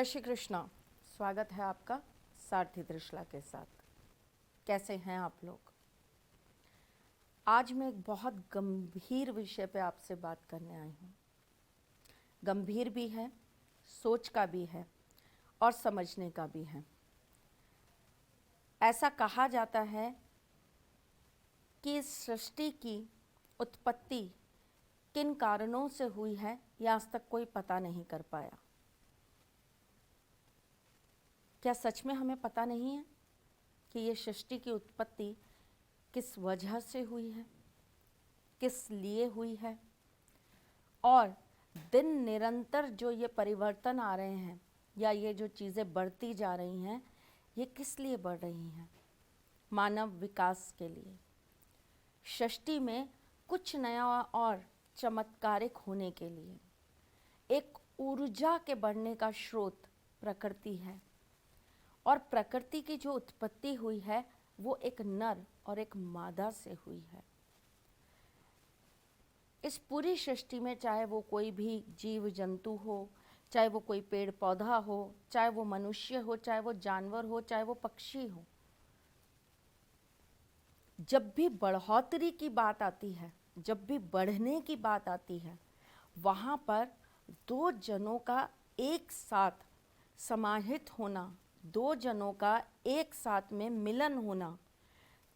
जय श्री कृष्णा। स्वागत है आपका सारथी त्रिशला के साथ। कैसे हैं आप लोग? आज मैं एक बहुत गंभीर विषय पे आपसे बात करने आई हूँ। गंभीर भी है, सोच का भी है और समझने का भी है। ऐसा कहा जाता है कि इस सृष्टि की उत्पत्ति किन कारणों से हुई है, यह आज तक कोई पता नहीं कर पाया। क्या सच में हमें पता नहीं है कि ये सृष्टि की उत्पत्ति किस वजह से हुई है, किस लिए हुई है, और दिन निरंतर जो ये परिवर्तन आ रहे हैं या ये जो चीज़ें बढ़ती जा रही हैं, ये किस लिए बढ़ रही हैं? मानव विकास के लिए। सृष्टि में कुछ नया और चमत्कारिक होने के लिए। एक ऊर्जा के बढ़ने का स्रोत प्रकृति है, और प्रकृति की जो उत्पत्ति हुई है वो एक नर और एक मादा से हुई है। इस पूरी सृष्टि में चाहे वो कोई भी जीव जंतु हो, चाहे वो कोई पेड़ पौधा हो, चाहे वो मनुष्य हो, चाहे वो जानवर हो, चाहे वो पक्षी हो, जब भी बढ़ोतरी की बात आती है, जब भी बढ़ने की बात आती है, वहाँ पर दो जनों का एक साथ समाहित होना, दो जनों का एक साथ में मिलन होना,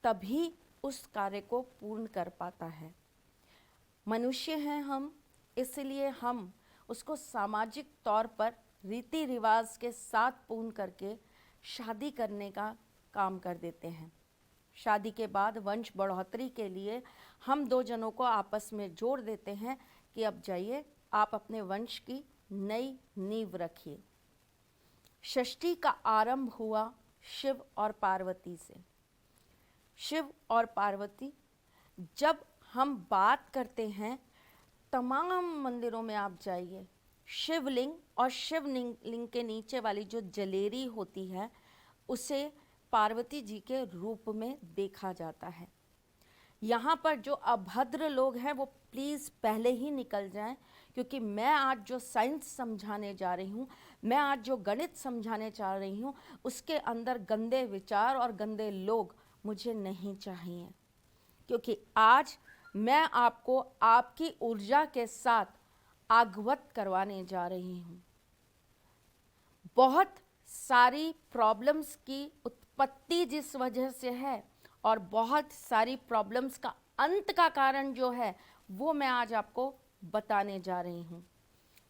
तभी उस कार्य को पूर्ण कर पाता है। मनुष्य हैं हम, इसलिए हम उसको सामाजिक तौर पर रीति रिवाज के साथ पूर्ण करके शादी करने का काम कर देते हैं। शादी के बाद वंश बढ़ोतरी के लिए हम दो जनों को आपस में जोड़ देते हैं कि अब जाइए, आप अपने वंश की नई नींव रखिए। सृष्टि का आरंभ हुआ शिव और पार्वती से। शिव और पार्वती, जब हम बात करते हैं, तमाम मंदिरों में आप जाइए, शिवलिंग और शिवलिंग के नीचे वाली जो जलेरी होती है, उसे पार्वती जी के रूप में देखा जाता है। यहाँ पर जो अभद्र लोग हैं वो प्लीज़ पहले ही निकल जाएं, क्योंकि मैं आज जो साइंस समझाने जा रही हूँ, मैं आज जो गणित समझाने जा रही हूँ, उसके अंदर गंदे विचार और गंदे लोग मुझे नहीं चाहिए। क्योंकि आज मैं आपको आपकी ऊर्जा के साथ अवगत करवाने जा रही हूँ। बहुत सारी प्रॉब्लम्स की उत्पत्ति जिस वजह से है, और बहुत सारी प्रॉब्लम्स का अंत का कारण जो है, वो मैं आज आपको बताने जा रही हूँ।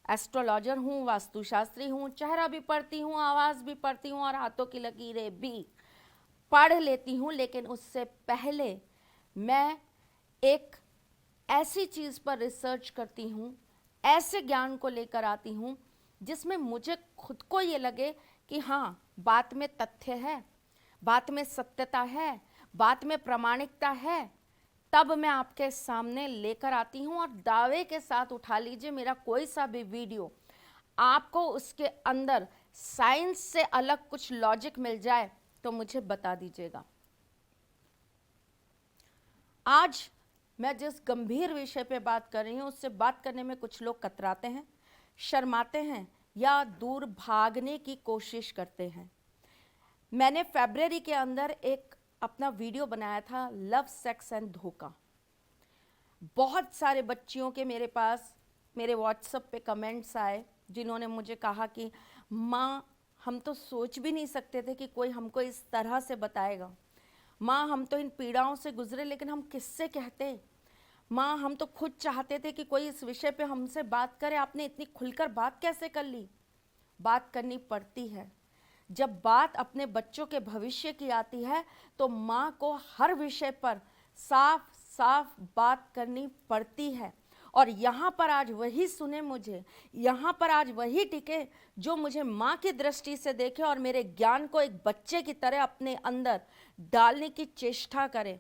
एस्ट्रोलॉजर हूँ, वास्तुशास्त्री हूँ, चेहरा भी पढ़ती हूँ, आवाज़ भी पढ़ती हूँ और हाथों की लकीरें भी पढ़ लेती हूँ। लेकिन उससे पहले मैं एक ऐसी चीज़ पर रिसर्च करती हूँ, ऐसे ज्ञान को लेकर आती हूँ जिसमें मुझे खुद को ये लगे कि हाँ, बात में तथ्य है, बात में सत्यता है, बात में प्रामाणिकता है। तब मैं आपके सामने लेकर आती हूँ, और दावे के साथ उठा लीजिए, मेरा कोई सा भी वीडियो आपको उसके अंदर साइंस से अलग कुछ लॉजिक मिल जाए तो मुझे बता दीजिएगा। आज मैं जिस गंभीर विषय पे बात कर रही हूँ, उससे बात करने में कुछ लोग कतराते हैं, शर्माते हैं या दूर भागने की कोशिश करते हैं। मैंने फरवरी के अंदर एक अपना वीडियो बनाया था, लव, सेक्स एंड धोखा। बहुत सारे बच्चियों के मेरे पास मेरे व्हाट्सएप पे कमेंट्स आए, जिन्होंने मुझे कहा कि माँ, हम तो सोच भी नहीं सकते थे कि कोई हमको इस तरह से बताएगा। माँ, हम तो इन पीड़ाओं से गुजरे, लेकिन हम किससे कहते? माँ, हम तो खुद चाहते थे कि कोई इस विषय पे हमसे बात करे, आपने इतनी खुलकर बात कैसे कर ली? बात करनी पड़ती है। जब बात अपने बच्चों के भविष्य की आती है तो माँ को हर विषय पर साफ साफ बात करनी पड़ती है। और यहाँ पर आज वही सुने मुझे, यहाँ पर आज वही टिके जो मुझे माँ की दृष्टि से देखे और मेरे ज्ञान को एक बच्चे की तरह अपने अंदर डालने की चेष्टा करे।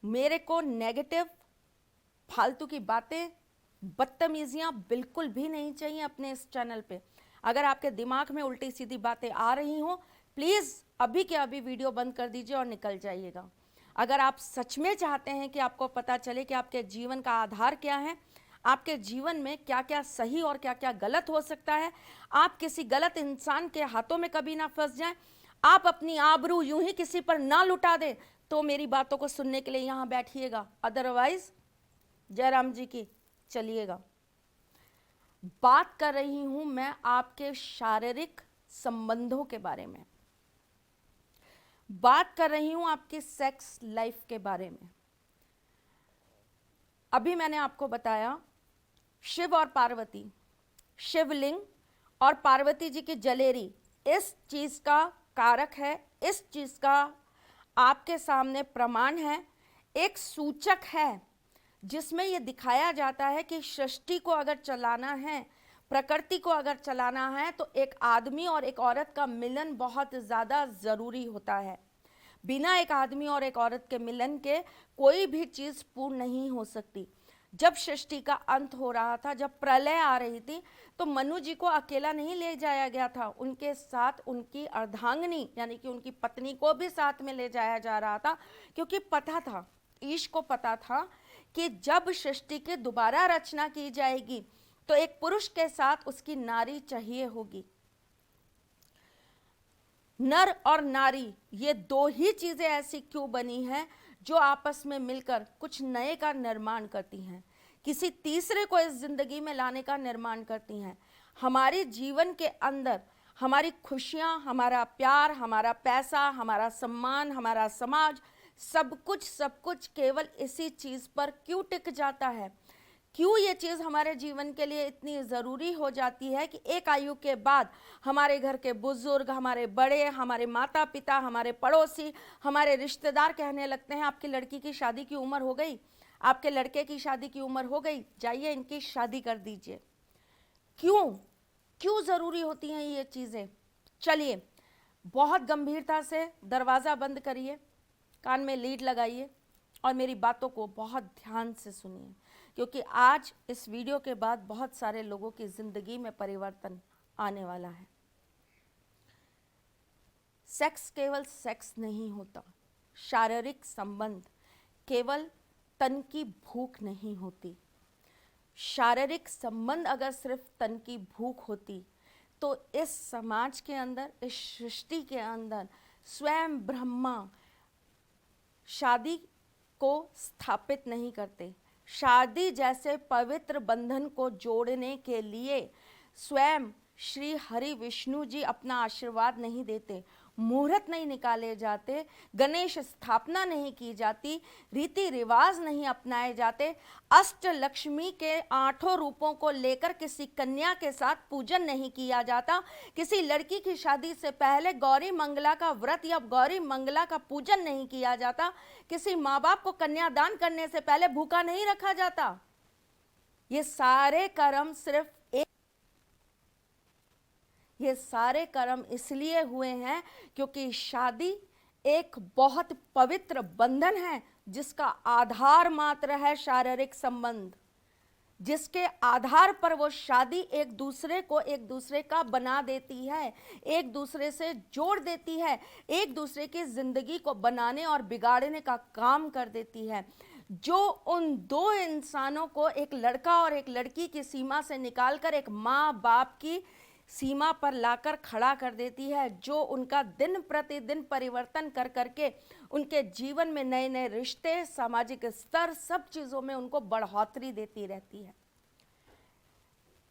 मेरे को नेगेटिव, फालतू की बातें, बदतमीजियाँ बिल्कुल भी नहीं चाहिए अपने इस चैनल पे। अगर आपके दिमाग में उल्टी सीधी बातें आ रही हों, प्लीज़ अभी के अभी वीडियो बंद कर दीजिए और निकल जाइएगा। अगर आप सच में चाहते हैं कि आपको पता चले कि आपके जीवन का आधार क्या है, आपके जीवन में क्या क्या सही और क्या क्या गलत हो सकता है। आप किसी गलत इंसान के हाथों में कभी ना फंस जाएं, आप अपनी आबरू यूं ही किसी पर ना लुटा दें, तो मेरी बातों को सुनने के लिए यहां बैठिएगा, अदरवाइज जयराम जी की चलिएगा। बात कर रही हूं मैं आपके शारीरिक संबंधों के बारे में, बात कर रही हूं आपकी सेक्स लाइफ के बारे में। अभी मैंने आपको बताया शिव और पार्वती, शिवलिंग और पार्वती जी की जलेरी इस चीज का कारक है, इस चीज का आपके सामने प्रमाण है, एक सूचक है जिसमें यह दिखाया जाता है कि सृष्टि को अगर चलाना है, प्रकृति को अगर चलाना है, तो एक आदमी और एक औरत का मिलन बहुत ज़्यादा ज़रूरी होता है। बिना एक आदमी और एक औरत के मिलन के कोई भी चीज़ पूर्ण नहीं हो सकती। जब सृष्टि का अंत हो रहा था, जब प्रलय आ रही थी, तो मनु जी को अकेला नहीं ले जाया गया था, उनके साथ उनकी अर्धांगिनी यानी कि उनकी पत्नी को भी साथ में ले जाया जा रहा था, क्योंकि पता था, ईश को पता था कि जब सृष्टि की दोबारा रचना की जाएगी तो एक पुरुष के साथ उसकी नारी चाहिए होगी। नर और नारी ये दो ही चीजें ऐसी क्यों बनी हैं जो आपस में मिलकर कुछ नए का निर्माण करती हैं, किसी तीसरे को इस जिंदगी में लाने का निर्माण करती हैं। हमारे जीवन के अंदर हमारी खुशियां, हमारा प्यार, हमारा पैसा, हमारा सम्मान, हमारा समाज, सब कुछ केवल इसी चीज पर क्यों टिक जाता है? क्यों ये चीज़ हमारे जीवन के लिए इतनी ज़रूरी हो जाती है कि एक आयु के बाद हमारे घर के बुजुर्ग, हमारे बड़े, हमारे माता पिता, हमारे पड़ोसी, हमारे रिश्तेदार कहने लगते हैं आपकी लड़की की शादी की उम्र हो गई, आपके लड़के की शादी की उम्र हो गई, जाइए इनकी शादी कर दीजिए। क्यों क्यों ज़रूरी होती हैं ये चीज़ें? चलिए बहुत गंभीरता से दरवाज़ा बंद करिए, कान में लीड लगाइए और मेरी बातों को बहुत ध्यान से सुनिए, क्योंकि आज इस वीडियो के बाद बहुत सारे लोगों की ज़िंदगी में परिवर्तन आने वाला है। सेक्स केवल सेक्स नहीं होता, शारीरिक संबंध केवल तन की भूख नहीं होती। शारीरिक संबंध अगर सिर्फ तन की भूख होती तो इस समाज के अंदर, इस सृष्टि के अंदर स्वयं ब्रह्मा शादी को स्थापित नहीं करते। शादी जैसे पवित्र बंधन को जोड़ने के लिए स्वयं श्री हरि विष्णु जी अपना आशीर्वाद नहीं देते, मुहूर्त नहीं निकाले जाते, गणेश स्थापना नहीं की जाती, रीति रिवाज नहीं अपनाए जाते, अष्ट लक्ष्मी के 8 रूपों को लेकर किसी कन्या के साथ पूजन नहीं किया जाता, किसी लड़की की शादी से पहले गौरी मंगला का व्रत या गौरी मंगला का पूजन नहीं किया जाता, किसी माँ बाप को कन्यादान करने से पहले भूखा नहीं रखा जाता। ये सारे कर्म सिर्फ ये सारे कर्म इसलिए हुए हैं क्योंकि शादी एक बहुत पवित्र बंधन है जिसका आधार मात्र है शारीरिक संबंध, जिसके आधार पर वो शादी एक दूसरे को एक दूसरे का बना देती है, एक दूसरे से जोड़ देती है, एक दूसरे की जिंदगी को बनाने और बिगाड़ने का काम कर देती है, जो उन दो इंसानों को एक लड़का और एक लड़की की सीमा से निकालकर एक माँ बाप की सीमा पर लाकर खड़ा कर देती है, जो उनका दिन प्रतिदिन परिवर्तन कर करके उनके जीवन में नए नए रिश्ते, सामाजिक स्तर, सब चीज़ों में उनको बढ़ोतरी देती रहती है।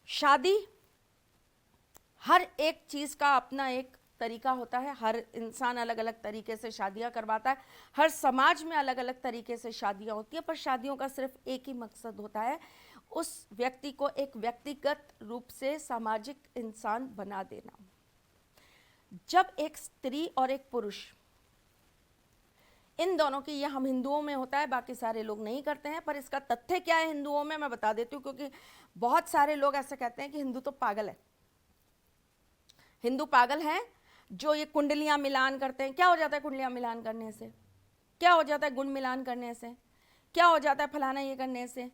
शादी हर एक चीज़ का अपना एक तरीका होता है, हर इंसान अलग अलग तरीके से शादियां करवाता है, हर समाज में अलग अलग तरीके से शादियां होती है, पर शादियों का सिर्फ एक ही मकसद होता है, उस व्यक्ति को एक व्यक्तिगत रूप से सामाजिक इंसान बना देना। जब एक स्त्री और एक पुरुष, इन दोनों की, यह हम हिंदुओं में होता है, बाकी सारे लोग नहीं करते हैं, पर इसका तथ्य क्या है हिंदुओं में मैं बता देती हूँ, क्योंकि बहुत सारे लोग ऐसे कहते हैं कि हिंदू तो पागल है, हिंदू पागल है जो ये कुंडलियां मिलान करते हैं। क्या हो जाता है कुंडलियां मिलान करने से? क्या हो जाता है गुण मिलान करने से? क्या हो जाता है फलाना ये करने से?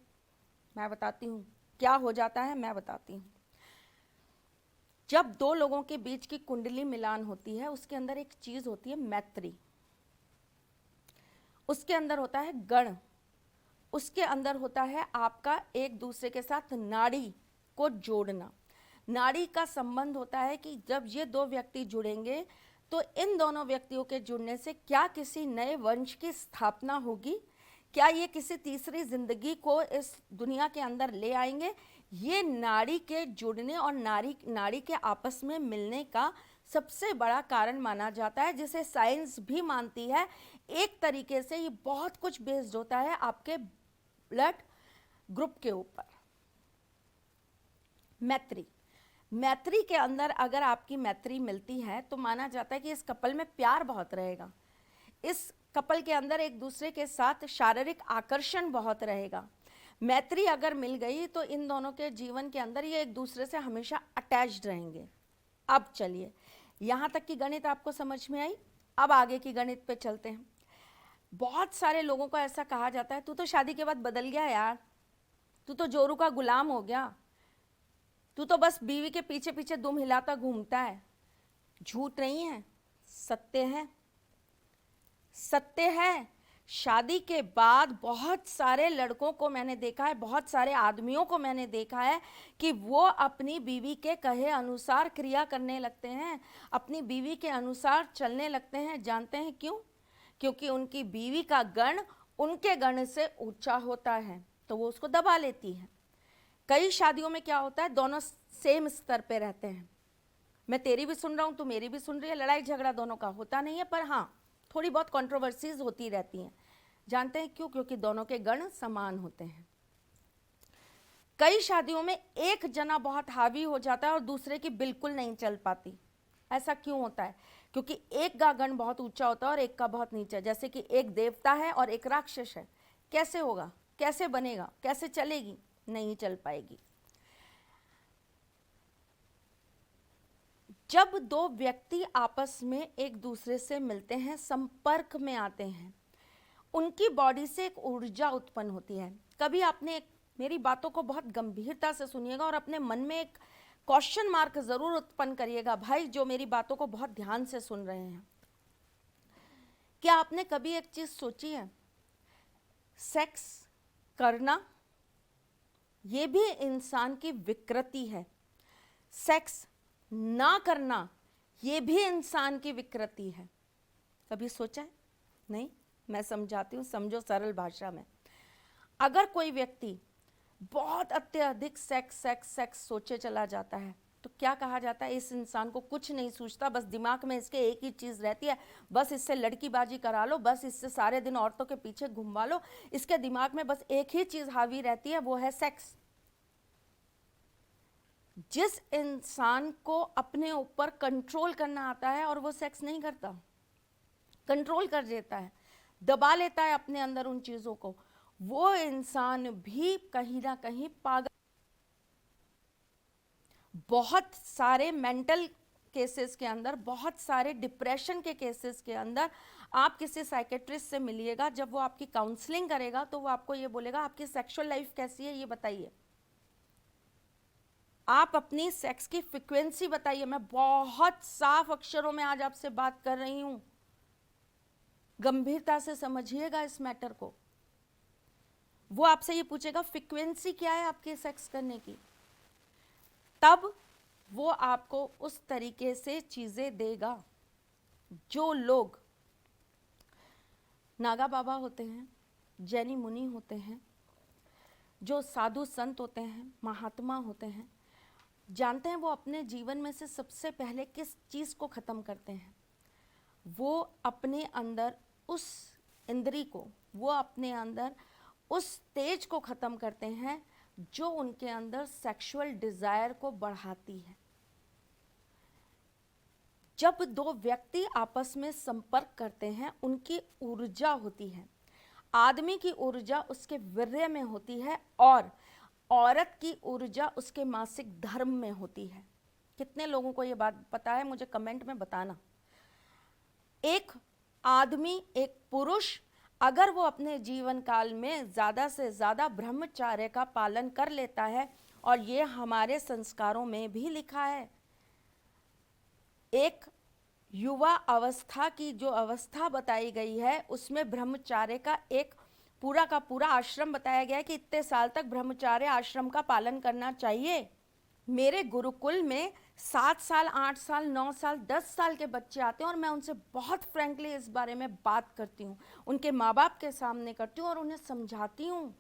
मैं बताती हूँ क्या हो जाता है, मैं बताती हूँ। जब दो लोगों के बीच की कुंडली मिलान होती है, उसके अंदर एक चीज होती है मैत्री, उसके अंदर होता है गण, उसके अंदर होता है आपका एक दूसरे के साथ नाड़ी को जोड़ना। नाड़ी का संबंध होता है कि जब ये दो व्यक्ति जुड़ेंगे तो इन दोनों व्यक्तियों के जुड़ने से क्या किसी नए वंश की स्थापना होगी, क्या ये किसी तीसरी जिंदगी को इस दुनिया के अंदर ले आएंगे। ये नाड़ी के जुड़ने और नाड़ी के आपस में मिलने का सबसे बड़ा कारण माना जाता है, जिसे साइंस भी मानती है। एक तरीके से ये बहुत कुछ बेस्ड होता है आपके ब्लड ग्रुप के ऊपर। मैत्री के अंदर अगर आपकी मैत्री मिलती है तो माना जाता है कि इस कपल में प्यार बहुत रहेगा, इस कपल के अंदर एक दूसरे के साथ शारीरिक आकर्षण बहुत रहेगा। मैत्री अगर मिल गई तो इन दोनों के जीवन के अंदर ये एक दूसरे से हमेशा अटैच्ड रहेंगे। अब चलिए, यहाँ तक की गणित आपको समझ में आई, अब आगे की गणित पे चलते हैं। बहुत सारे लोगों को ऐसा कहा जाता है, तू तो शादी के बाद बदल गया यार, तू तो जोरू का गुलाम हो गया, तू तो बस बीवी के पीछे पीछे दुम हिलाता घूमता है। झूठ नहीं है, सत्य है, सत्य है। शादी के बाद बहुत सारे लड़कों को मैंने देखा है, बहुत सारे आदमियों को मैंने देखा है कि वो अपनी बीवी के कहे अनुसार क्रिया करने लगते हैं, अपनी बीवी के अनुसार चलने लगते हैं। जानते हैं क्यों? क्योंकि उनकी बीवी का गण उनके गण से ऊंचा होता है तो वो उसको दबा लेती है। कई शादियों में क्या होता है, दोनों सेम स्तर पे रहते हैं, मैं तेरी भी सुन रहा हूँ, तू मेरी भी सुन रही है, लड़ाई झगड़ा दोनों का होता नहीं है, पर हाँ थोड़ी बहुत कंट्रोवर्सीज होती रहती हैं। जानते हैं क्यों? क्योंकि दोनों के गण समान होते हैं। कई शादियों में एक जना बहुत हावी हो जाता है और दूसरे की बिल्कुल नहीं चल पाती। ऐसा क्यों होता है? क्योंकि एक का गण बहुत ऊंचा होता है और एक का बहुत नीचा। जैसे कि एक देवता है और एक राक्षस है, कैसे होगा, कैसे बनेगा, कैसे चलेगी? नहीं चल पाएगी। जब दो व्यक्ति आपस में एक दूसरे से मिलते हैं, संपर्क में आते हैं, उनकी बॉडी से एक ऊर्जा उत्पन्न होती है। कभी आपने मेरी बातों को बहुत गंभीरता से सुनिएगा और अपने मन में एक क्वेश्चन मार्क जरूर उत्पन्न करिएगा, भाई जो मेरी बातों को बहुत ध्यान से सुन रहे हैं। क्या आपने कभी एक चीज सोची है, सेक्स करना ये भी इंसान की विकृति है, सेक्स ना करना ये भी इंसान की विकृति है। कभी सोचा है? नहीं, मैं समझाती हूँ, समझो सरल भाषा में। अगर कोई व्यक्ति बहुत अत्यधिक सेक्स सोचे चला जाता है तो क्या कहा जाता है? इस इंसान को कुछ नहीं सूझता, बस दिमाग में इसके एक ही चीज़ रहती है, बस इससे लड़कीबाजी करा लो, बस इससे सारे दिन औरतों के पीछे घुमा लो। इसके दिमाग में बस एक ही चीज़ हावी रहती है, वो है सेक्स। जिस इंसान को अपने ऊपर कंट्रोल करना आता है और वो सेक्स नहीं करता, कंट्रोल कर देता है, दबा लेता है अपने अंदर उन चीजों को, वो इंसान भी कहीं ना कहीं पागल। बहुत सारे मेंटल केसेस के अंदर, बहुत सारे डिप्रेशन के केसेस के अंदर आप किसी साइकेट्रिस्ट से मिलिएगा, जब वो आपकी काउंसलिंग करेगा तो वो आपको ये बोलेगा आपकी सेक्सुअल लाइफ कैसी है, ये बताइए, आप अपनी सेक्स की फ्रीक्वेंसी बताइए। मैं बहुत साफ अक्षरों में आज आपसे बात कर रही हूं, गंभीरता से समझिएगा इस मैटर को। वो आपसे ये पूछेगा फ्रीक्वेंसी क्या है आपके सेक्स करने की, तब वो आपको उस तरीके से चीजें देगा। जो लोग नागा बाबा होते हैं, जैनी मुनि होते हैं, जो साधु संत होते हैं, महात्मा होते हैं, जानते हैं वो अपने जीवन में से सबसे पहले किस चीज़ को ख़त्म करते हैं? वो अपने अंदर उस इंद्री को, वो अपने अंदर उस तेज को ख़त्म करते हैं जो उनके अंदर सेक्सुअल डिज़ायर को बढ़ाती है। जब दो व्यक्ति आपस में संपर्क करते हैं, उनकी ऊर्जा होती है। आदमी की ऊर्जा उसके वीर्य में होती है और औरत की ऊर्जा उसके मासिक धर्म में होती है। कितने लोगों को ये बात पता है, मुझे कमेंट में बताना। एक आदमी, एक पुरुष, अगर वो अपने जीवन काल में ज़्यादा से ज़्यादा ब्रह्मचर्य का पालन कर लेता है, और ये हमारे संस्कारों में भी लिखा है, एक युवा अवस्था की जो अवस्था बताई गई है उसमें ब्रह्मचर्य का एक पूरा का पूरा आश्रम बताया गया है कि इतने साल तक ब्रह्मचार्य आश्रम का पालन करना चाहिए। मेरे गुरुकुल में 7 साल, 8 साल, 9 साल, 10 साल के बच्चे आते हैं और मैं उनसे बहुत फ्रैंकली इस बारे में बात करती हूँ, उनके माँ बाप के सामने करती हूँ और उन्हें समझाती हूँ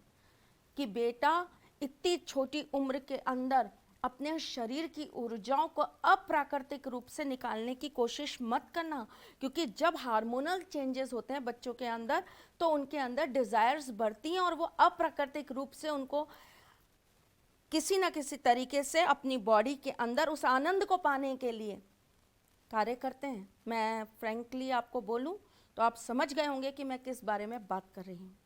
कि बेटा इतनी छोटी उम्र के अंदर अपने शरीर की ऊर्जाओं को अप्राकृतिक रूप से निकालने की कोशिश मत करना, क्योंकि जब हार्मोनल चेंजेस होते हैं बच्चों के अंदर तो उनके अंदर डिज़ायर्स बढ़ती हैं और वो अप्राकृतिक रूप से उनको किसी न किसी तरीके से अपनी बॉडी के अंदर उस आनंद को पाने के लिए कार्य करते हैं। मैं फ्रैंकली आपको बोलूं तो आप समझ गए होंगे कि मैं किस बारे में बात कर रही हूँ।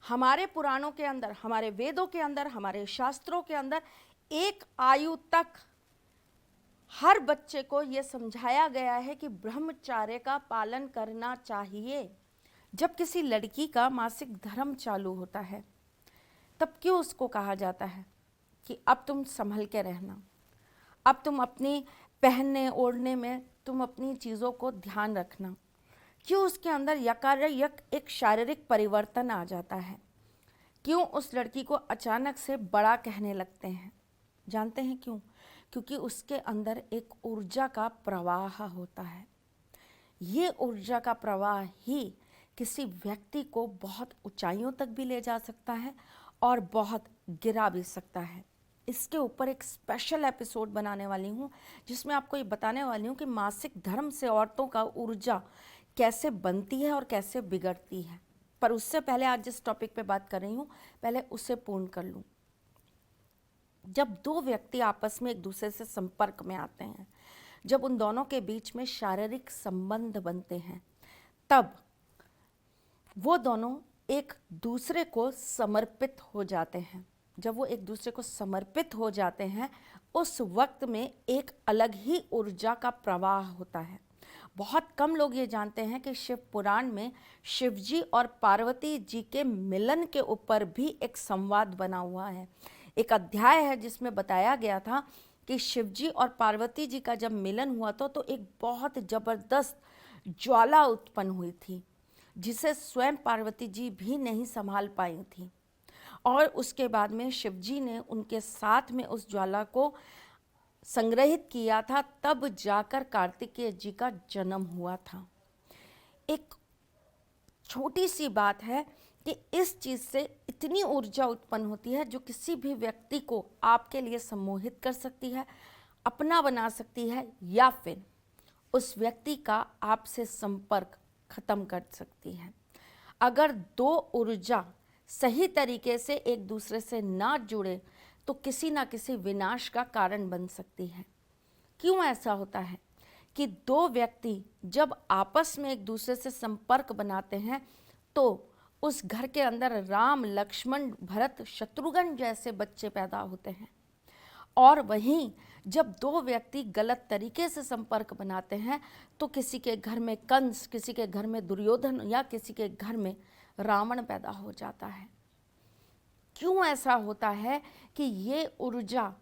हमारे पुराणों के अंदर, हमारे वेदों के अंदर, हमारे शास्त्रों के अंदर एक आयु तक हर बच्चे को यह समझाया गया है कि ब्रह्मचार्य का पालन करना चाहिए। जब किसी लड़की का मासिक धर्म चालू होता है तब क्यों उसको कहा जाता है कि अब तुम संभल के रहना, अब तुम अपनी पहनने ओढ़ने में तुम अपनी चीज़ों को ध्यान रखना? क्यों उसके अंदर यकायक एक शारीरिक परिवर्तन आ जाता है? क्यों उस लड़की को अचानक से बड़ा कहने लगते हैं? जानते हैं क्यों? क्योंकि उसके अंदर एक ऊर्जा का प्रवाह होता है। ये ऊर्जा का प्रवाह ही किसी व्यक्ति को बहुत ऊंचाइयों तक भी ले जा सकता है और बहुत गिरा भी सकता है। इसके ऊपर एक स्पेशल एपिसोड बनाने वाली हूँ जिसमें आपको ये बताने वाली हूँ कि मासिक धर्म से औरतों का ऊर्जा कैसे बनती है और कैसे बिगड़ती है। पर उससे पहले आज जिस टॉपिक पे बात कर रही हूँ पहले उसे पूर्ण कर लूँ। जब दो व्यक्ति आपस में एक दूसरे से संपर्क में आते हैं, जब उन दोनों के बीच में शारीरिक संबंध बनते हैं, तब वो दोनों एक दूसरे को समर्पित हो जाते हैं। जब वो एक दूसरे को समर्पित हो जाते हैं उस वक्त में एक अलग ही ऊर्जा का प्रवाह होता है। बहुत कम लोग ये जानते हैं कि शिव पुराण में शिव जी और पार्वती जी के मिलन के ऊपर भी एक संवाद बना हुआ है। एक अध्याय है जिसमें बताया गया था कि शिव जी और पार्वती जी का जब मिलन हुआ था तो एक बहुत ज़बरदस्त ज्वाला उत्पन्न हुई थी जिसे स्वयं पार्वती जी भी नहीं संभाल पाई थी। और उसके बाद में शिव जी ने उनके साथ में उस ज्वाला को संग्रहित किया था, तब जाकर कार्तिकेय जी का जन्म हुआ था। एक छोटी सी बात है कि इस चीज़ से इतनी ऊर्जा उत्पन्न होती है जो किसी भी व्यक्ति को आपके लिए सम्मोहित कर सकती है, अपना बना सकती है, या फिर उस व्यक्ति का आपसे संपर्क खत्म कर सकती है। अगर दो ऊर्जा सही तरीके से एक दूसरे से ना जुड़े तो किसी ना किसी विनाश का कारण बन सकती है। क्यों ऐसा होता है कि दो व्यक्ति जब आपस में एक दूसरे से संपर्क बनाते हैं तो उस घर के अंदर राम, लक्ष्मण, भरत, शत्रुघ्न जैसे बच्चे पैदा होते हैं, और वहीं जब दो व्यक्ति गलत तरीके से संपर्क बनाते हैं तो किसी के घर में कंस, किसी के घर में दुर्योधन या किसी के घर में रावण पैदा हो जाता है। क्यों ऐसा होता है कि ये ऊर्जा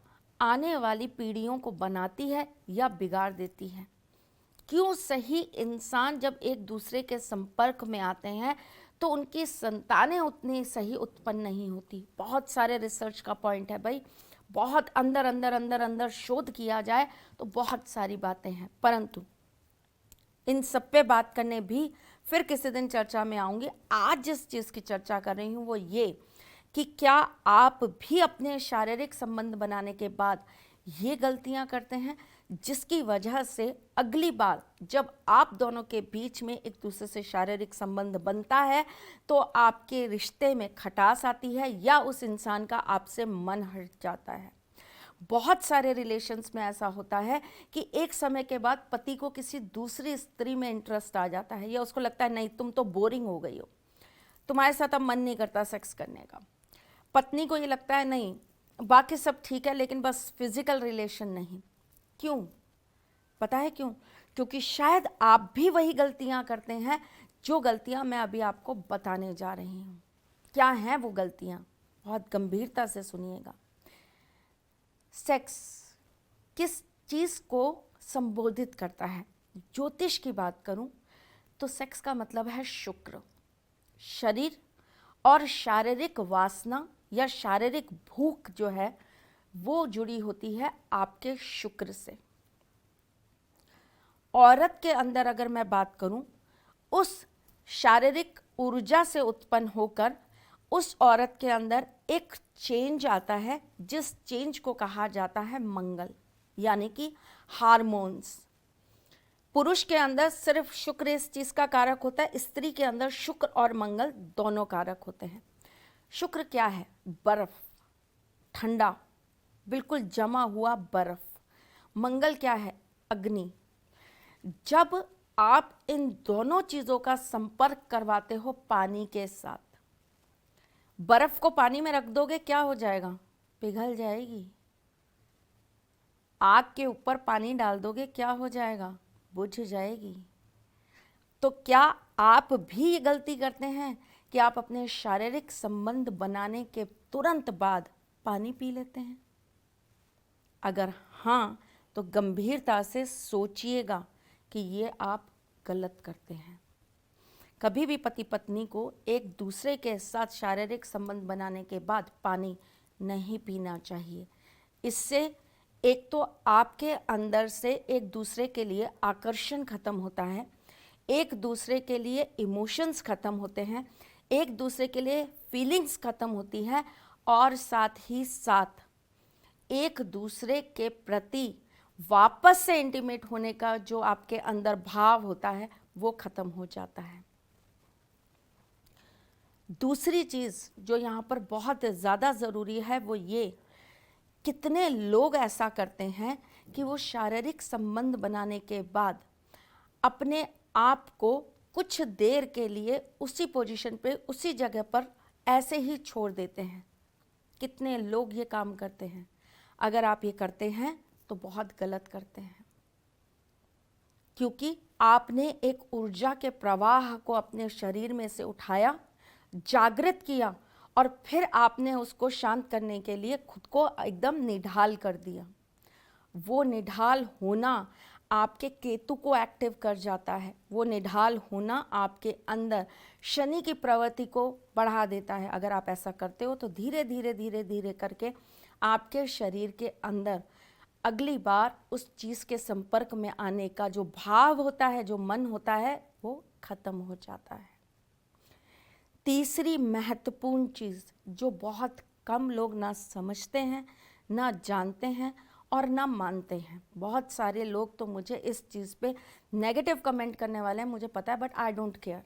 आने वाली पीढ़ियों को बनाती है या बिगाड़ देती है? क्यों सही इंसान जब एक दूसरे के संपर्क में आते हैं तो उनकी संतानें उतनी सही उत्पन्न नहीं होती? बहुत सारे रिसर्च का पॉइंट है भाई, बहुत अंदर अंदर अंदर अंदर शोध किया जाए तो बहुत सारी बातें हैं, परंतु इन सब पे बात करने भी फिर किसी दिन चर्चा में आऊँगी। आज जिस चीज़ की चर्चा कर रही हूँ वो ये कि क्या आप भी अपने शारीरिक संबंध बनाने के बाद ये गलतियां करते हैं जिसकी वजह से अगली बार जब आप दोनों के बीच में एक दूसरे से शारीरिक संबंध बनता है तो आपके रिश्ते में खटास आती है या उस इंसान का आपसे मन हट जाता है? बहुत सारे रिलेशंस में ऐसा होता है कि एक समय के बाद पति को किसी दूसरी स्त्री में इंटरेस्ट आ जाता है या उसको लगता है नहीं तुम तो बोरिंग हो गई हो, तुम्हारे साथ अब मन नहीं करता सेक्स करने का। पत्नी को ये लगता है नहीं बाकी सब ठीक है लेकिन बस फिजिकल रिलेशन नहीं। क्यों? पता है क्यों? क्योंकि शायद आप भी वही गलतियां करते हैं जो गलतियां मैं अभी आपको बताने जा रही हूँ। क्या हैं वो गलतियां? बहुत गंभीरता से सुनिएगा। सेक्स किस चीज़ को संबोधित करता है? ज्योतिष की बात करूं तो सेक्स का मतलब है शुक्र। शरीर और शारीरिक वासना या शारीरिक भूख जो है वो जुड़ी होती है आपके शुक्र से। औरत के अंदर अगर मैं बात करूं, उस शारीरिक ऊर्जा से उत्पन्न होकर उस औरत के अंदर एक चेंज आता है, जिस चेंज को कहा जाता है मंगल, यानी कि हार्मोन्स। पुरुष के अंदर सिर्फ शुक्र इस चीज का कारक होता है, स्त्री के अंदर शुक्र और मंगल दोनों कारक होते हैं। शुक्र क्या है? बर्फ, ठंडा, बिल्कुल जमा हुआ बर्फ। मंगल क्या है? अग्नि। जब आप इन दोनों चीजों का संपर्क करवाते हो पानी के साथ, बर्फ को पानी में रख दोगे, क्या हो जाएगा? पिघल जाएगी। आग के ऊपर पानी डाल दोगे, क्या हो जाएगा? बुझ जाएगी। तो क्या आप भी ये गलती करते हैं कि आप अपने शारीरिक संबंध बनाने के तुरंत बाद पानी पी लेते हैं? अगर हाँ, तो गंभीरता से सोचिएगा कि ये आप गलत करते हैं। कभी भी पति पत्नी को एक दूसरे के साथ शारीरिक संबंध बनाने के बाद पानी नहीं पीना चाहिए। इससे एक तो आपके अंदर से एक दूसरे के लिए आकर्षण खत्म होता है, एक दूसरे के लिए इमोशंस खत्म होते हैं, एक दूसरे के लिए फीलिंग्स खत्म होती है, और साथ ही साथ एक दूसरे के प्रति वापस से इंटीमेट होने का जो आपके अंदर भाव होता है वो खत्म हो जाता है। दूसरी चीज़ जो यहाँ पर बहुत ज़्यादा ज़रूरी है वो ये, कितने लोग ऐसा करते हैं कि वो शारीरिक संबंध बनाने के बाद अपने आप को कुछ देर के लिए उसी पोजीशन पे, उसी जगह पर ऐसे ही छोड़ देते हैं। कितने लोग ये काम करते हैं? अगर आप ये करते हैं तो बहुत गलत करते हैं, क्योंकि आपने एक ऊर्जा के प्रवाह को अपने शरीर में से उठाया, जागृत किया, और फिर आपने उसको शांत करने के लिए खुद को एकदम निढाल कर दिया। वो निढाल होना आपके केतु को एक्टिव कर जाता है। वो निढाल होना आपके अंदर शनि की प्रवृत्ति को बढ़ा देता है। अगर आप ऐसा करते हो तो धीरे धीरे धीरे धीरे करके आपके शरीर के अंदर अगली बार उस चीज़ के संपर्क में आने का जो भाव होता है, जो मन होता है, वो खत्म हो जाता है। तीसरी महत्वपूर्ण चीज़ जो बहुत कम लोग ना समझते हैं, ना जानते हैं और ना मानते हैं। बहुत सारे लोग तो मुझे इस चीज़ पे नेगेटिव कमेंट करने वाले हैं, मुझे पता है, बट आई डोंट केयर,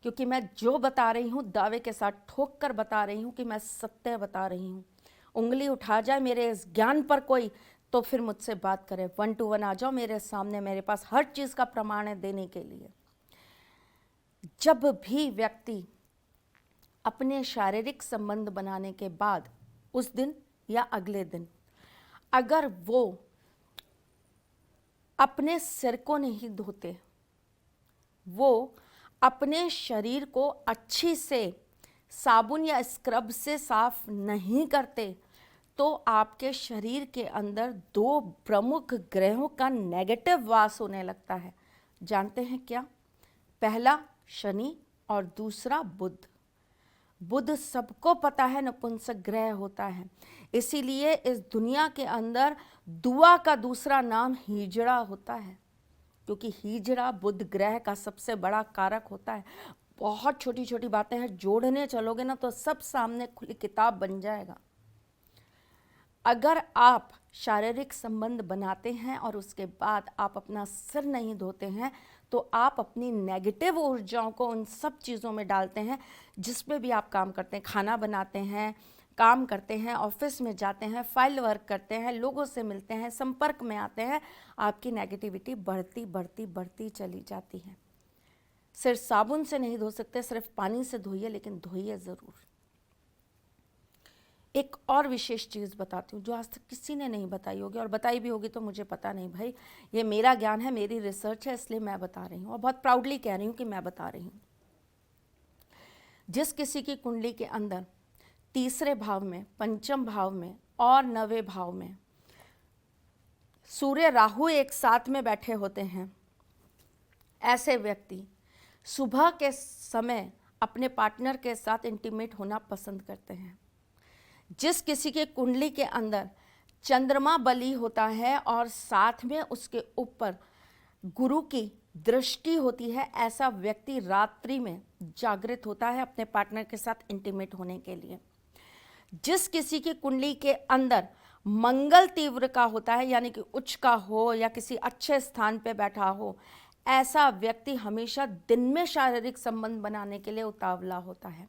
क्योंकि मैं जो बता रही हूँ दावे के साथ ठोक कर बता रही हूँ कि मैं सत्य बता रही हूँ। उंगली उठा जाए मेरे इस ज्ञान पर कोई तो फिर मुझसे बात करे, 1 to 1 आ जाओ मेरे सामने, मेरे पास हर चीज़ का प्रमाण है देने के लिए। जब भी व्यक्ति अपने शारीरिक संबंध बनाने के बाद उस दिन या अगले दिन अगर वो अपने सिर को नहीं धोते, वो अपने शरीर को अच्छी से साबुन या स्क्रब से साफ नहीं करते, तो आपके शरीर के अंदर 2 प्रमुख ग्रहों का नेगेटिव वास होने लगता है। जानते हैं क्या? पहला शनि और दूसरा बुध। बुध सबको पता है नपुंसक ग्रह होता है, इसीलिए इस दुनिया के अंदर दुआ का दूसरा नाम हिजड़ा होता है, क्योंकि हिजड़ा बुध ग्रह का सबसे बड़ा कारक होता है। बहुत छोटी छोटी बातें हैं, जोड़ने चलोगे ना तो सब सामने खुली किताब बन जाएगा। अगर आप शारीरिक संबंध बनाते हैं और उसके बाद आप अपना सिर नहीं धोते हैं, तो आप अपनी नेगेटिव ऊर्जाओं को उन सब चीज़ों में डालते हैं जिस पे भी आप काम करते हैं। खाना बनाते हैं, काम करते हैं, ऑफिस में जाते हैं, फाइल वर्क करते हैं, लोगों से मिलते हैं, संपर्क में आते हैं, आपकी नेगेटिविटी बढ़ती बढ़ती बढ़ती चली जाती है। सिर्फ साबुन से नहीं धो सकते, सिर्फ पानी से धोइए, लेकिन धोइए ज़रूर। एक और विशेष चीज़ बताती हूँ जो आज तक किसी ने नहीं बताई होगी, और बताई भी होगी तो मुझे पता नहीं भाई, ये मेरा ज्ञान है, मेरी रिसर्च है, इसलिए मैं बता रही हूँ और बहुत प्राउडली कह रही हूँ कि मैं बता रही हूँ। जिस किसी की कुंडली के अंदर 3रे भाव में, 5म भाव में और 9वें भाव में सूर्य राहु एक साथ में बैठे होते हैं, ऐसे व्यक्ति सुबह के समय अपने पार्टनर के साथ इंटीमेट होना पसंद करते हैं। जिस किसी के कुंडली के अंदर चंद्रमा बली होता है और साथ में उसके ऊपर गुरु की दृष्टि होती है, ऐसा व्यक्ति रात्रि में जागृत होता है अपने पार्टनर के साथ इंटीमेट होने के लिए। जिस किसी की कुंडली के अंदर मंगल तीव्र का होता है, यानी कि उच्च का हो या किसी अच्छे स्थान पे बैठा हो, ऐसा व्यक्ति हमेशा दिन में शारीरिक संबंध बनाने के लिए उतावला होता है।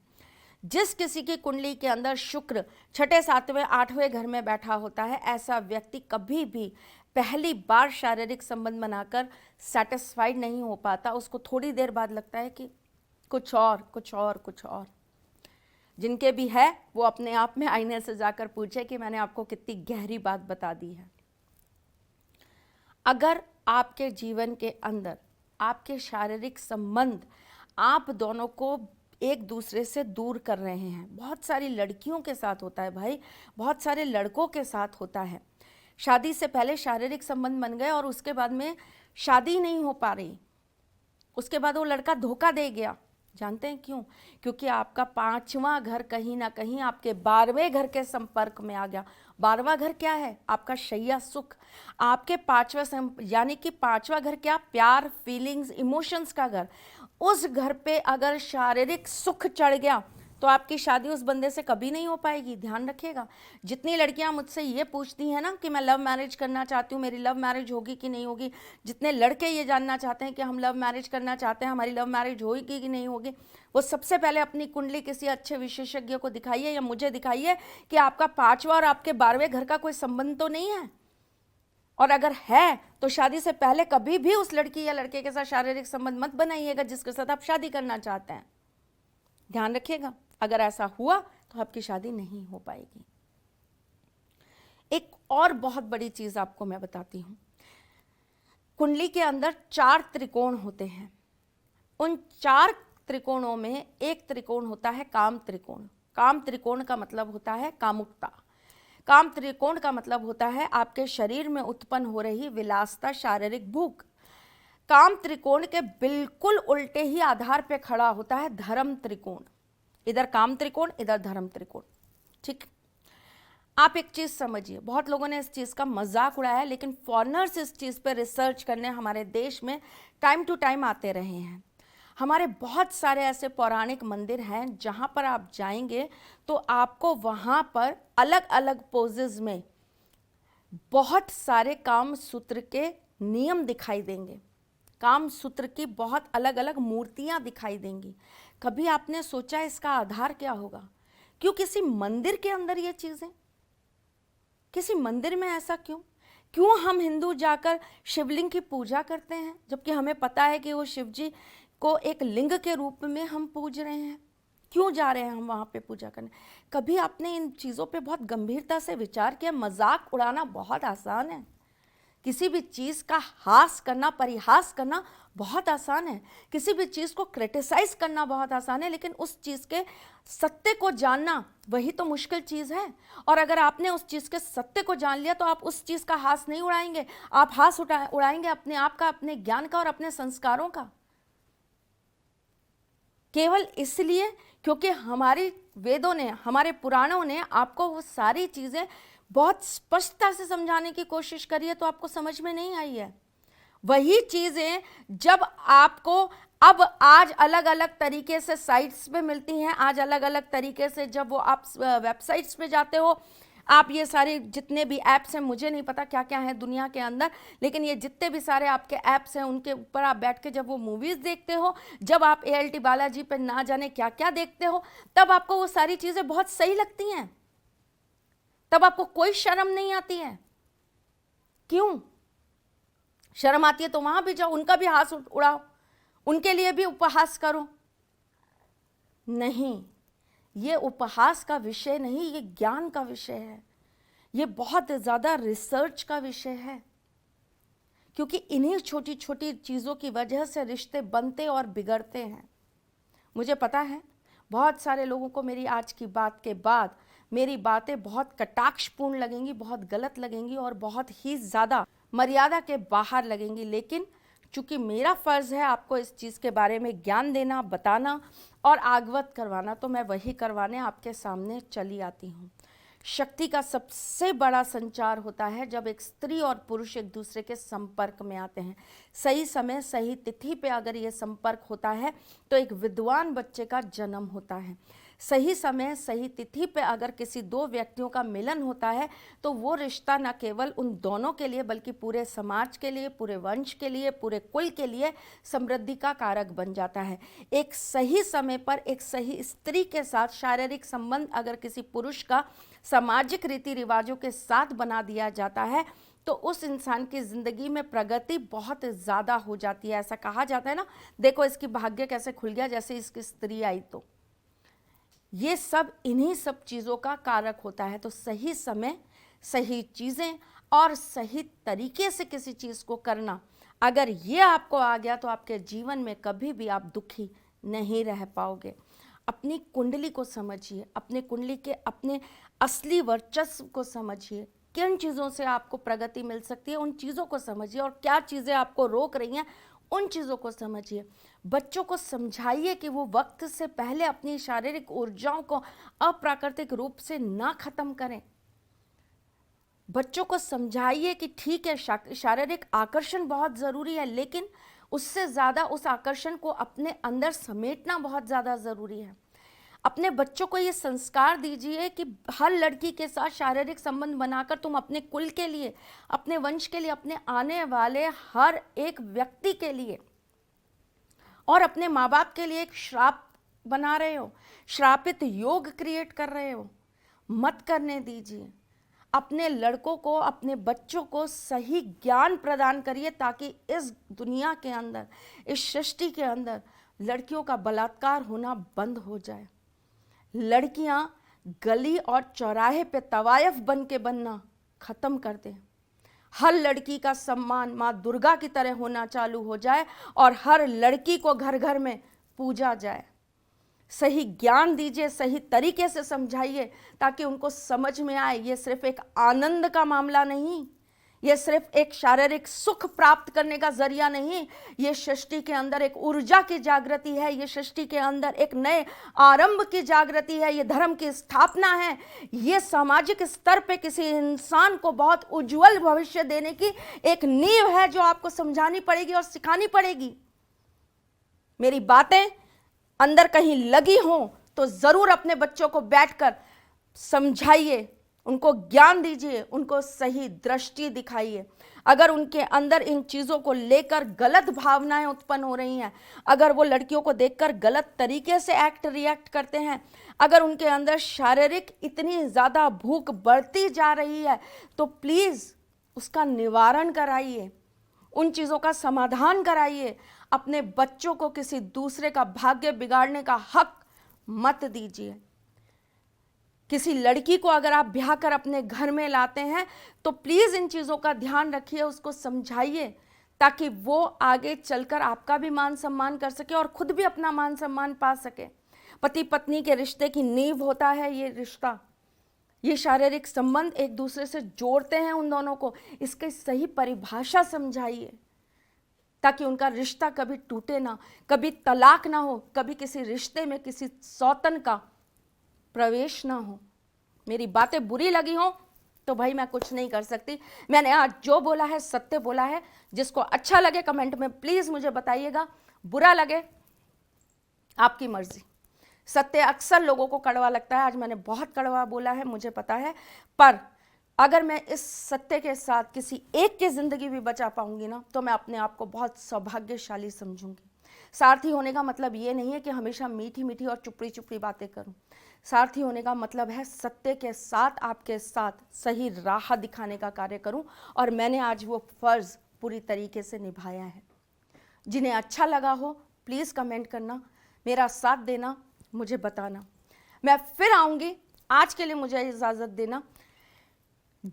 जिस किसी की कुंडली के अंदर शुक्र छठे सातवें आठवें घर में बैठा होता है, ऐसा व्यक्ति कभी भी पहली बार शारीरिक संबंध बनाकर सेटिस्फाइड नहीं हो पाता। उसको थोड़ी देर बाद लगता है कि कुछ और कुछ और कुछ और। जिनके भी है वो अपने आप में आईने से जाकर पूछे कि मैंने आपको कितनी गहरी बात बता दी है। अगर आपके जीवन के अंदर आपके शारीरिक संबंध आप दोनों को एक दूसरे से दूर कर रहे हैं, बहुत सारी लड़कियों के साथ होता है भाई, बहुत सारे लड़कों के साथ होता है, शादी से पहले शारीरिक संबंध बन गए और उसके बाद में शादी नहीं हो पा रही, उसके बाद वो लड़का धोखा दे गया। जानते हैं क्यों? क्योंकि आपका 5वां घर कहीं ना कहीं आपके 12वें घर के संपर्क में आ गया। 12वां घर क्या है? आपका शैया सुख। आपके 5वां यानी कि 5वां घर क्या? प्यार, फीलिंग्स, इमोशंस का घर। उस घर पे अगर शारीरिक सुख चढ़ गया तो आपकी शादी उस बंदे से कभी नहीं हो पाएगी। ध्यान रखिएगा। जितनी लड़कियां मुझसे ये पूछती हैं ना कि मैं लव मैरिज करना चाहती हूँ, मेरी लव मैरिज होगी कि नहीं होगी, जितने लड़के ये जानना चाहते हैं कि हम लव मैरिज करना चाहते हैं, हमारी लव मैरिज होगी कि नहीं होगी, वो सबसे पहले अपनी कुंडली किसी अच्छे विशेषज्ञ को दिखाइए या मुझे दिखाइए कि आपका 5वां और आपके 12वें घर का कोई संबंध तो नहीं है, और अगर है तो शादी से पहले कभी भी उस लड़की या लड़के के साथ शारीरिक संबंध मत बनाइएगा जिसके साथ आप शादी करना चाहते हैं। ध्यान रखिएगा, अगर ऐसा हुआ तो आपकी शादी नहीं हो पाएगी। एक और बहुत बड़ी चीज आपको मैं बताती हूं। कुंडली के अंदर 4 त्रिकोण होते हैं। उन 4 त्रिकोणों में एक त्रिकोण होता है काम त्रिकोण। काम त्रिकोण का मतलब होता है कामुकता। काम त्रिकोण का मतलब होता है आपके शरीर में उत्पन्न हो रही विलासता, शारीरिक भूख। काम त्रिकोण के बिल्कुल उल्टे ही आधार पे खड़ा होता है धर्म त्रिकोण। इधर काम त्रिकोण, इधर धर्म त्रिकोण। ठीक, आप एक चीज समझिए, बहुत लोगों ने इस चीज का मजाक उड़ाया है, लेकिन फॉरेनर्स इस चीज पर रिसर्च करने हमारे देश में टाइम टू टाइम आते रहे हैं। हमारे बहुत सारे ऐसे पौराणिक मंदिर हैं जहां पर आप जाएंगे तो आपको वहां पर अलग अलग पोजेज में बहुत सारे काम सूत्र के नियम दिखाई देंगे। काम सूत्र की बहुत अलग अलग मूर्तियां दिखाई देंगी। कभी आपने सोचा इसका आधार क्या होगा? क्यों किसी मंदिर के अंदर ये चीजें? किसी मंदिर में ऐसा क्यों? क्यों हम हिंदू जाकर शिवलिंग की पूजा करते हैं जबकि हमें पता है कि वो शिव जी को एक लिंग के रूप में हम पूज रहे हैं? क्यों जा रहे हैं हम वहां पे पूजा करने? कभी आपने इन चीजों पे बहुत गंभीरता से विचार किया? मजाक उड़ाना बहुत आसान है, किसी भी चीज का हास करना, परिहास करना बहुत आसान है, किसी भी चीज को क्रिटिसाइज करना बहुत आसान है, लेकिन उस चीज के सत्य को जानना वही तो मुश्किल चीज है। और अगर आपने उस चीज के सत्य को जान लिया तो आप उस चीज का हास नहीं उड़ाएंगे, आप हास उड़ाएंगे अपने आप का, अपने ज्ञान का और अपने संस्कारों का। केवल इसलिए क्योंकि हमारी वेदों ने, हमारे पुराणों ने आपको वो सारी चीजें बहुत स्पष्टता से समझाने की कोशिश करी है तो आपको समझ में नहीं आई है। वही चीजें जब आपको अब आज अलग अलग तरीके से साइट्स पे मिलती हैं, आज अलग अलग तरीके से जब वो आप वेबसाइट्स पे जाते हो, आप ये सारे जितने भी ऐप्स हैं, मुझे नहीं पता क्या क्या है दुनिया के अंदर, लेकिन ये जितने भी सारे आपके ऐप्स हैं उनके ऊपर आप बैठ के जब वो मूवीज़ देखते हो, जब आप ALT बालाजी पे ना जाने क्या क्या देखते हो, तब आपको वो सारी चीज़ें बहुत सही लगती हैं, तब आपको कोई शर्म नहीं आती है। क्यों शर्म आती है? तो वहां भी जाओ, उनका भी हाथ उड़ाओ, उनके लिए भी उपहास करो। नहीं, ये उपहास का विषय नहीं, ये ज्ञान का विषय है, ये बहुत ज़्यादा रिसर्च का विषय है। क्योंकि इन्हीं छोटी छोटी चीज़ों की वजह से रिश्ते बनते और बिगड़ते हैं। मुझे पता है बहुत सारे लोगों को मेरी आज की बात के बाद मेरी बातें बहुत कटाक्षपूर्ण लगेंगी, बहुत गलत लगेंगी और बहुत ही ज़्यादा मर्यादा के बाहर लगेंगी, लेकिन चूँकि मेरा फ़र्ज़ है आपको इस चीज़ के बारे में ज्ञान देना, बताना और अवगत करवाना, तो मैं वही करवाने आपके सामने चली आती हूँ। शक्ति का सबसे बड़ा संचार होता है जब एक स्त्री और पुरुष एक दूसरे के संपर्क में आते हैं। सही समय सही तिथि पे अगर ये संपर्क होता है तो एक विद्वान बच्चे का जन्म होता है। सही समय सही तिथि पे अगर किसी दो व्यक्तियों का मिलन होता है तो वो रिश्ता न केवल उन दोनों के लिए बल्कि पूरे समाज के लिए, पूरे वंश के लिए, पूरे कुल के लिए समृद्धि का कारक बन जाता है। एक सही समय पर एक सही स्त्री के साथ शारीरिक संबंध अगर किसी पुरुष का सामाजिक रीति रिवाजों के साथ बना दिया जाता है तो उस इंसान की ज़िंदगी में प्रगति बहुत ज़्यादा हो जाती है। ऐसा कहा जाता है ना, देखो इसकी भाग्य कैसे खुल गया जैसे इसकी स्त्री आई। तो ये सब इन्हीं सब चीज़ों का कारक होता है। तो सही समय सही चीज़ें और सही तरीके से किसी चीज़ को करना, अगर ये आपको आ गया तो आपके जीवन में कभी भी आप दुखी नहीं रह पाओगे। अपनी कुंडली को समझिए, अपने कुंडली के अपने असली वर्चस्व को समझिए, किन चीज़ों से आपको प्रगति मिल सकती है उन चीज़ों को समझिए, और क्या चीज़ें आपको रोक रही हैं उन चीज़ों को समझिए। बच्चों को समझाइए कि वो वक्त से पहले अपनी शारीरिक ऊर्जाओं को अप्राकृतिक रूप से ना खत्म करें। बच्चों को समझाइए कि ठीक है, शारीरिक आकर्षण बहुत ज़रूरी है, लेकिन उससे ज़्यादा उस आकर्षण को अपने अंदर समेटना बहुत ज़्यादा ज़रूरी है। अपने बच्चों को ये संस्कार दीजिए कि हर लड़की के साथ शारीरिक संबंध बनाकर तुम अपने कुल के लिए, अपने वंश के लिए, अपने आने वाले हर एक व्यक्ति के लिए और अपने माँ बाप के लिए एक श्राप बना रहे हो, श्रापित योग क्रिएट कर रहे हो। मत करने दीजिए। अपने लड़कों को, अपने बच्चों को सही ज्ञान प्रदान करिए ताकि इस दुनिया के अंदर, इस सृष्टि के अंदर लड़कियों का बलात्कार होना बंद हो जाए। लड़कियां गली और चौराहे पे तवायफ बन के बनना खत्म कर दें। हर लड़की का सम्मान माँ दुर्गा की तरह होना चालू हो जाए और हर लड़की को घर घर में पूजा जाए। सही ज्ञान दीजिए, सही तरीके से समझाइए ताकि उनको समझ में आए ये सिर्फ एक आनंद का मामला नहीं, ये सिर्फ एक शारीरिक सुख प्राप्त करने का जरिया नहीं, ये सृष्टि के अंदर एक ऊर्जा की जागृति है, ये सृष्टि के अंदर एक नए आरंभ की जागृति है, ये धर्म की स्थापना है, ये सामाजिक स्तर पे किसी इंसान को बहुत उज्जवल भविष्य देने की एक नींव है जो आपको समझानी पड़ेगी और सिखानी पड़ेगी। मेरी बातें अंदर कहीं लगी हों तो जरूर अपने बच्चों को बैठकर समझाइए, उनको ज्ञान दीजिए, उनको सही दृष्टि दिखाइए। अगर उनके अंदर इन चीज़ों को लेकर गलत भावनाएं उत्पन्न हो रही हैं, अगर वो लड़कियों को देखकर गलत तरीके से रिएक्ट करते हैं, अगर उनके अंदर शारीरिक इतनी ज़्यादा भूख बढ़ती जा रही है, तो प्लीज़ उसका निवारण कराइए, उन चीज़ों का समाधान कराइए। अपने बच्चों को किसी दूसरे का भाग्य बिगाड़ने का हक मत दीजिए। किसी लड़की को अगर आप ब्याह कर अपने घर में लाते हैं तो प्लीज़ इन चीज़ों का ध्यान रखिए, उसको समझाइए ताकि वो आगे चलकर आपका भी मान सम्मान कर सके और खुद भी अपना मान सम्मान पा सके। पति पत्नी के रिश्ते की नींव होता है ये रिश्ता, ये शारीरिक संबंध एक दूसरे से जोड़ते हैं उन दोनों को। इसकी सही परिभाषा समझाइए ताकि उनका रिश्ता कभी टूटे ना, कभी तलाक ना हो, कभी किसी रिश्ते में किसी सौतन का प्रवेश ना हो। मेरी बातें बुरी लगी हो तो भाई मैं कुछ नहीं कर सकती। मैंने आज जो बोला है सत्य बोला है। जिसको अच्छा लगे कमेंट में प्लीज़ मुझे बताइएगा, बुरा लगे आपकी मर्जी। सत्य अक्सर लोगों को कड़वा लगता है, आज मैंने बहुत कड़वा बोला है मुझे पता है, पर अगर मैं इस सत्य के साथ किसी एक की ज़िंदगी भी बचा पाऊंगी ना तो मैं अपने आप को बहुत सौभाग्यशाली समझूंगी। सारथी होने का मतलब ये नहीं है कि हमेशा मीठी मीठी और चुपड़ी चुपड़ी बातें करूं। सारथी होने का मतलब है सत्य के साथ आपके साथ सही राह दिखाने का कार्य करूं, और मैंने आज वो फ़र्ज़ पूरी तरीके से निभाया है। जिन्हें अच्छा लगा हो प्लीज़ कमेंट करना, मेरा साथ देना, मुझे बताना। मैं फिर आऊँगी, आज के लिए मुझे इजाज़त देना।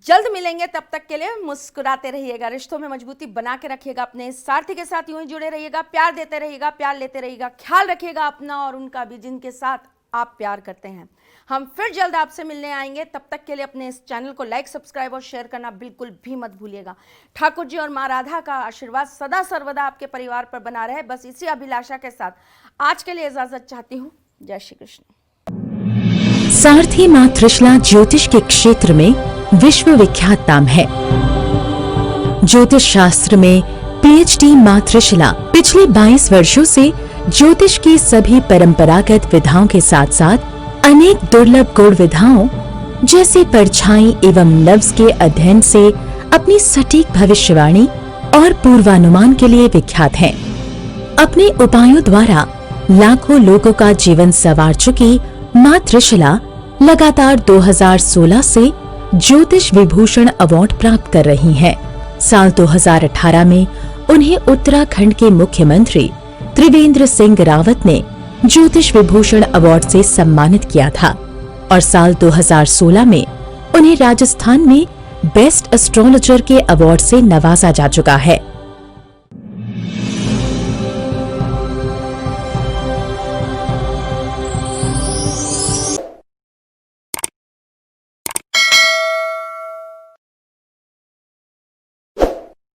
जल्द मिलेंगे, तब तक के लिए मुस्कुराते रहिएगा, रिश्तों में मजबूती बना के रखिएगा, अपने सारथी के साथ यूं ही जुड़े रहिएगा, प्यार देते रहिएगा, प्यार लेते रहिएगा, ख्याल रखिएगा अपना और उनका भी जिनके साथ आप प्यार करते हैं। हम फिर जल्द आपसे मिलने आएंगे, तब तक के लिए अपने इस चैनल को लाइक, सब्सक्राइब और शेयर करना बिल्कुल भी मत भूलिएगा। ठाकुर जी और माँ राधा का आशीर्वाद सदा सर्वदा आपके परिवार पर बना रहे, बस इसी अभिलाषा के साथ आज के लिए इजाजत चाहती हूँ। जय श्री कृष्ण। सारथी मां त्रिशला ज्योतिष के क्षेत्र में विश्व विख्यात नाम है। ज्योतिष शास्त्र में पीएचडी मां त्रिशला पिछले 22 वर्षों से ज्योतिष की सभी परंपरागत विधाओं के साथ साथ अनेक दुर्लभ गुण विधाओं जैसे परछाई एवं लफ्ज के अध्ययन से अपनी सटीक भविष्यवाणी और पूर्वानुमान के लिए विख्यात हैं। अपने उपायों द्वारा लाखों लोगों का जीवन संवार चुकी मां त्रिशला लगातार 2016 से ज्योतिष विभूषण अवार्ड प्राप्त कर रही हैं। साल 2018 में उन्हें उत्तराखंड के मुख्यमंत्री त्रिवेंद्र सिंह रावत ने ज्योतिष विभूषण अवार्ड से सम्मानित किया था और साल 2016 में उन्हें राजस्थान में बेस्ट एस्ट्रोलॉजर के अवार्ड से नवाजा जा चुका है।